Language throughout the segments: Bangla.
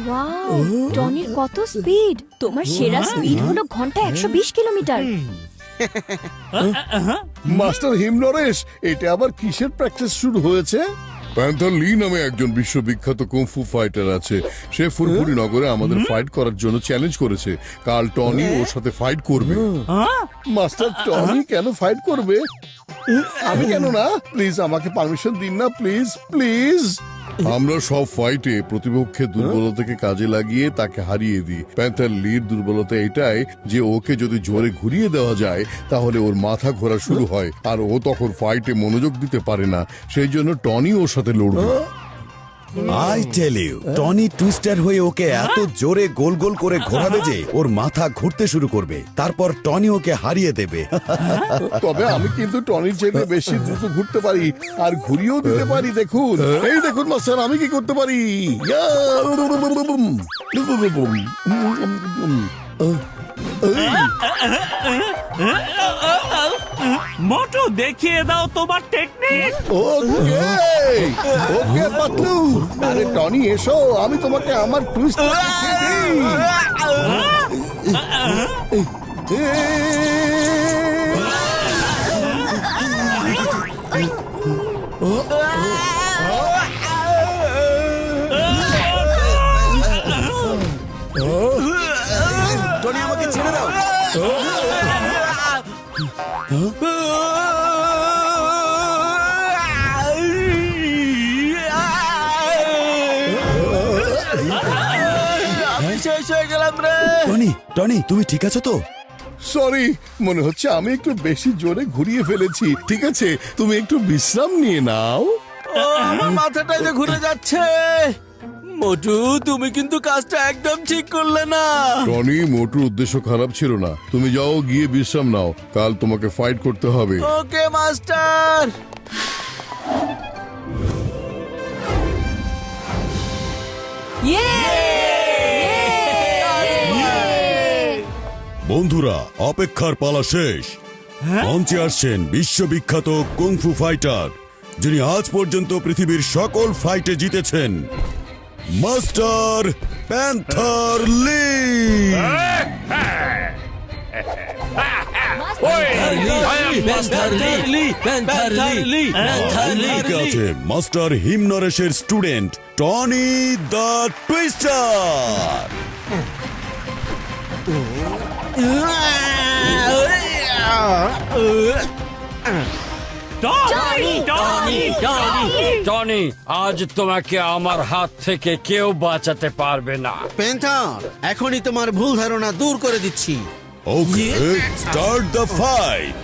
ওয়াও, টনির কত স্পিড! তোমার সেরা স্পিড হলো ঘন্টায় 120 কিলোমিটার। মাস্টার হিমনরেশ, এটা আবার কিসের প্র্যাকটিস শুরু হয়েছে? প্যান্থার লি নামে একজন বিশ্ববিখ্যাত কুংফু ফাইটার আছে। সে ফুরফুরি নগরে আমাদের ফাইট করার জন্য চ্যালেঞ্জ করেছে। কাল টনি ওর সাথে ফাইট করবে। মাস্টার, টনি কেন ফাইট করবে? আমি কেন না? প্লিজ আমাকে পারমিশন দিন না, প্লিজ প্লিজ। আমরা সব ফাইটে প্রতিপক্ষের দুর্বলতাকে কাজে লাগিয়ে তাকে হারিয়ে দিই। প্যান্থার লির দুর্বলতা এটাই যে ওকে যদি জোরে ঘুরিয়ে দেওয়া যায় তাহলে ওর মাথা ঘোরা শুরু হয় আর ও তখন ফাইটে মনোযোগ দিতে পারে না। সেই জন্য টনি ওর সাথে লড়বে। I tell you, Tony twister হয়ে ওকে এত জোরে গোল গোল করে ঘোরাবে যে ওর মাথা ঘুরতে শুরু করবে। তারপর টনি ওকে হারিয়ে দেবে। তবে আমি কিন্তু টনির চেয়ে বেশি দ্রুত ঘুরতে পারি আর ঘুরিয়েও দিতে পারি। দেখুন, এই দেখুন মাস্টার, আমি কি করতে পারি। মোটু, দেখিয়ে দাও তোমার টেকনিক। ওকে ওকে পাতলু, আরে টনি এসো, আমি তোমাকে আমার টুইস্ট দেখিয়ে দিই। টনি, আমাকে ছেড়ে দাও। টনি, টনি, তুমি ঠিক আছো তো? সরি, মনে হচ্ছে আমি একটু বেশি জোরে ঘুরিয়ে ফেলেছি। ঠিক আছে, তুমি একটু বিশ্রাম নিয়ে নাও। আমার মাথাটাই যে ঘুরে যাচ্ছে। মোটু, তুমি কিন্তু কাজটা একদম ঠিক করলে না। টনি, মোটুর উদ্দেশ্য খারাপ ছিল না। তুমি যাও, গিয়ে বিশ্রাম নাও। কাল তোমাকে ফাইট করতে হবে। ওকে মাস্টার। বন্ধুরা, অপেক্ষার পালা শেষ। মঞ্চে আসছেন বিশ্ববিখ্যাত কুংফু ফাইটার, যিনি আজ পর্যন্ত পৃথিবীর সকল ফাইটে জিতেছেন, মাস্টার প্যান্থার লি। আছে মাস্টার হিমনরেশের student Tony the Twister. Tony, আজ তোমাকে আমার হাত থেকে কেউ বাঁচাতে পারবে না। প্যান্থার, এখনই তোমার ভুল ধারণা দূর করে দিচ্ছি। ওকে, স্টার্ট দ্য ফাইট।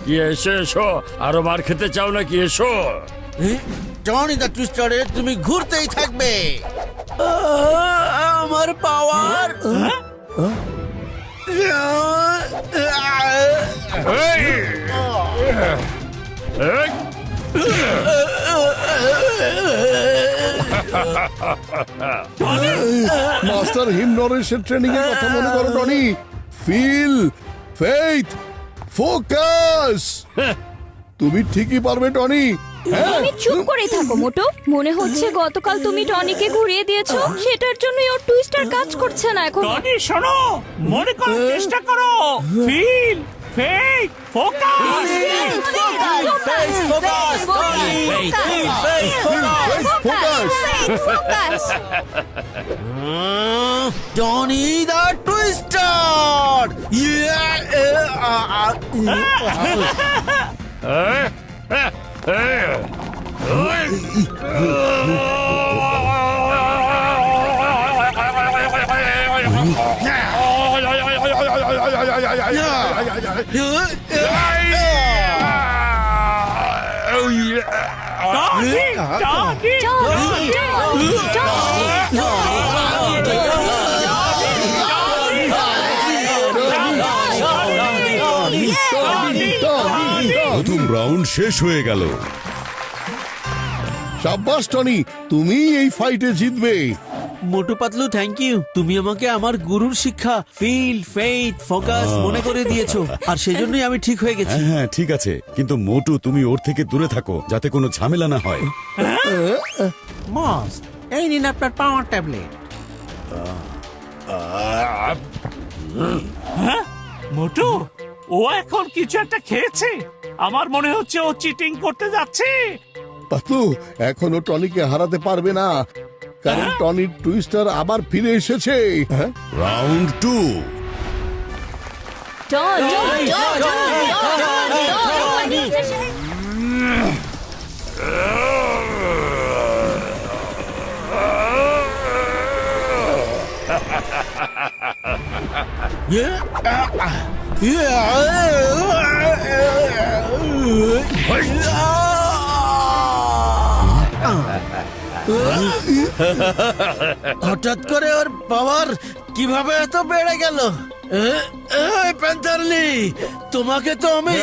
কি এসো এসো, আরো মার খেতে চাও নাকি? এসো। টনি দ্য টুইস্টারে তুমি ঘুরতেই থাকবে। আমার পাওয়ার। মাস্টার হিমনরেশের ট্রেনিং এর কথা মনে করো টনি। Feel, faith, focus. তুমি ঠিকই পারবে টনি। তুমি চুপ করে থাকো মোটু। মনে হচ্ছে গতকাল তুমি টনিকে ঘুরিয়ে দিয়েছো, সেটার জন্যই ওর টুইস্টার কাজ করছে না এখন। টনি শোনো, মনে করার চেষ্টা করো। Feel, fake, focus. Tony the twister. প্রথম রাউন্ড শেষ হয়ে গেল। সাব্বাস টনি, তুমি এই ফাইটে জিতবে। Motu Patlu, thank you. তুমি আমাকে আমার গুরুর শিক্ষা ফিল, ফেইথ, ফোকাস মনে করে দিয়েছো, আর সেজন্যই আমি ঠিক হয়ে গেছি। হ্যাঁ হ্যাঁ ঠিক আছে, কিন্তু মোটু তুমি ওর থেকে দূরে থাকো যাতে কোনো ঝামেলা না হয়। বস, এই নিন আপনার পাওয়ার ট্যাবলেট। হ্যাঁ মোটু, ও এখন কিছু একটা খেয়েছে। আমার মনে হচ্ছে ও চিটিং করতে যাচ্ছে। পাতলু এখনো টনিকে হারাতে পারবে না, কারণ টনির টুইস্টার আবার ফিরে এসেছে। হ্যাঁ? রাউন্ড 2। হঠাৎ করে ওর পাওয়ার কিভাবে এত বেড়ে গেল? প্যান্থারলি, তোমাকে তো আমি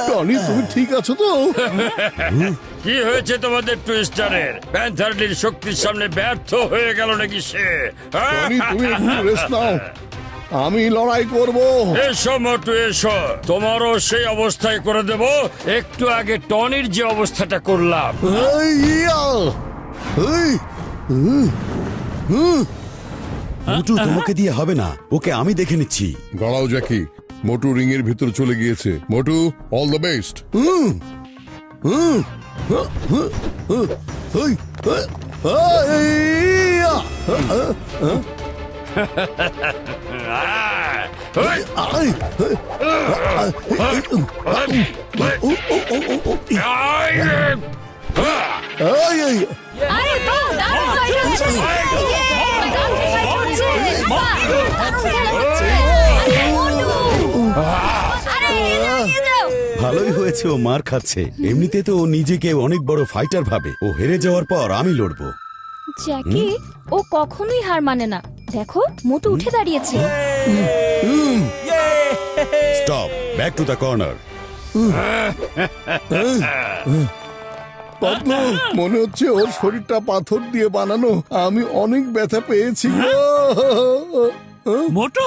টনি তুমি ঠিক আছো তো? কি হয়েছে তোমাদের টুইস্টারের? প্যান্থারলির শক্তির সামনে ব্যর্থ হয়ে গেল নাকি সে? টনি তুমি একটু রেস্ট নাও, আমি লড়াই করব। এসো মোটু এসো, তোমারও সেই অবস্থায় করে দেব। একটু আগে টনির যে অবস্থাটা করলাম। মোটু তোমাকে দিয়ে হবে না, ওকে আমি দেখে নিচ্ছি। গড়াও জ্যাকি, মোটু রিং এর ভিতর চলে গিয়েছে। মোটু, অল দ্য বেস্ট। আরে দাঁড়াও, দাঁড়াও, fight হচ্ছে। দারুণ fight হচ্ছে। দারুণ খেলা হচ্ছে। আরে মোটু। আরে এগিয়ে যাও। ভালোই হয়েছে ও মার খাচ্ছে, এমনিতে তো ও নিজেকে অনেক বড় ফাইটার ভাবে। ও হেরে যাওয়ার পর আমি লড়বো। জ্যাকি, ও কখনোই হার মানে না। দেখো, মোটু উঠে দাঁড়িয়েছে। Stop, back to the corner. Patlu, মনে হচ্ছে ওর শরীরটা পাথর দিয়ে বানানো। আমি অনেক ব্যথা পেয়েছি গো। মোটু,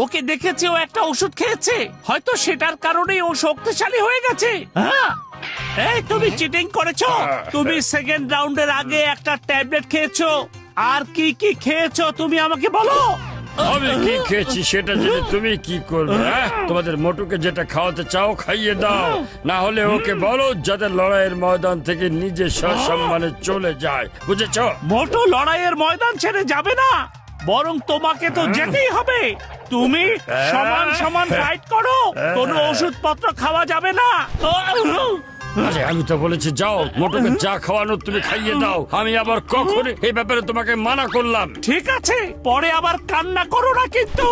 ওকে দেখেছে ও একটা ওষুধ খেয়েছে, হয়তো সেটার কারণেই ও শক্তিশালী হয়ে গেছে। হ্যাঁ, এই তুমি চিটিং করেছো। তুমি সেকেন্ড রাউন্ডের আগে একটা ট্যাবলেট খেয়েছো। আর কি কি খেয়েছো তুমি আমাকে বলো। আমি কি খেয়েছি সেটা জেনে তুমি কি করবে? তোমাদের মোটুকে যেটা খাওয়াতে চাও খাইয়ে দাও, না হলে ওকে বলো যাতে লড়াইয়ের ময়দান থেকে নিজে সসম্মানে চলে যায়, বুঝেছো? মোটু লড়াইয়ের ময়দান ছেড়ে যাবে না, বরং তোমাকে তো যেতেই হবে। তুমি সমান সমান ফাইট করো, কোনো ওষুধপত্র খাওয়া যাবে না। আরে আমি তো বলেছি যাও, মোটুকে যা খাওয়ানো তুমি খাইয়ে দাও। আমি আবার কখন এই ব্যাপারে তোমাকে মানা করলাম? ঠিক আছে, পরে আবার কান্না করো না কিন্তু।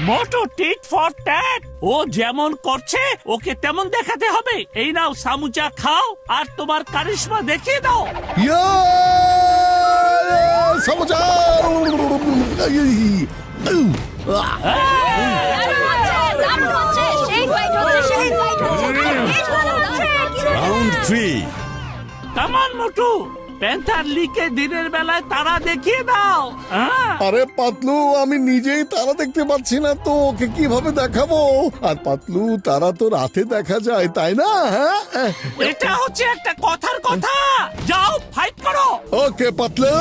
মোটু টিট ফর ট্যাট, ও যেমন করছে ওকে তেমন দেখাতে হবে। এই নাও সামুচা খাও আর তোমার কারিশমা দেখিয়ে দাও। Round 3। Come on Motu, panther লিকে দিনের বেলায় তারা দেখিয়ে দাও। আরে পাতলু, আমি নিজেই তারা দেখতে পাচ্ছি না তো ওকে কিভাবে দেখাবো? আর পাতলু, তারা তো রাতে দেখা যায়, তাই না? হ্যাঁ, এটা হচ্ছে একটা কথার কথা। যাও ফাইট করো। ওকে পাতলু।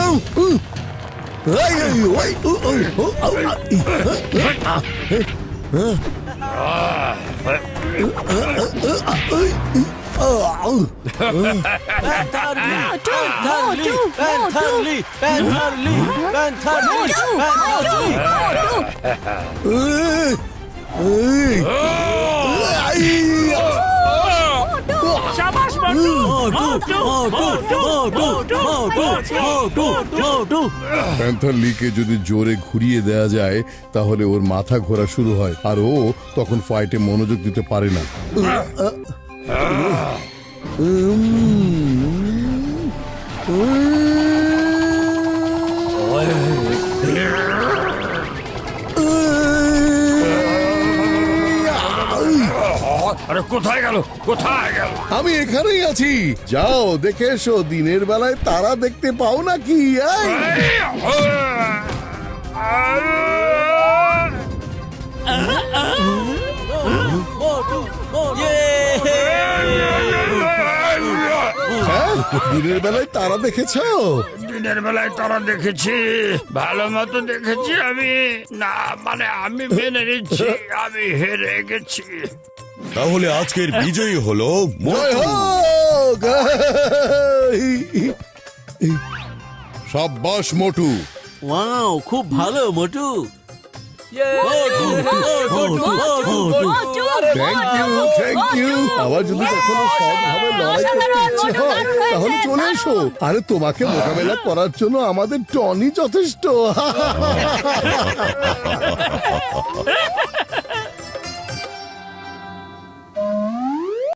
শাবাশ প্যান্থার লিকে যদি জোরে ঘুরিয়ে দেয়া যায় তাহলে ওর মাথা ঘোরা শুরু হয় আর ও তখন ফাইটে মনোযোগ দিতে পারে না। আরে কোথায় গেল, কোথায় গেল? আমি এখানেই আছি, যাও দেখে এসো দিনের বেলায় তারা দেখতে পাও নাকি? দিনের বেলায় তারা দেখেছো? দিনের বেলায় তারা দেখেছি, ভালো মতো দেখেছি আমি। না মানে আমি মেনে নিচ্ছি আমি হেরে গেছি। তাহলে আজকের বিজয়ী হলো জয় মোটু। হোক! সাব্বাস মোটু। ওয়াও, খুব ভালো মোটু। Thank you. আবার যদি কখনো সৎভাবে লড়াই করতে ইচ্ছে হয় তাহলে চলে এসো। আরে তোমাকে মোকাবেলা করার জন্য আমাদের টনি যথেষ্ট।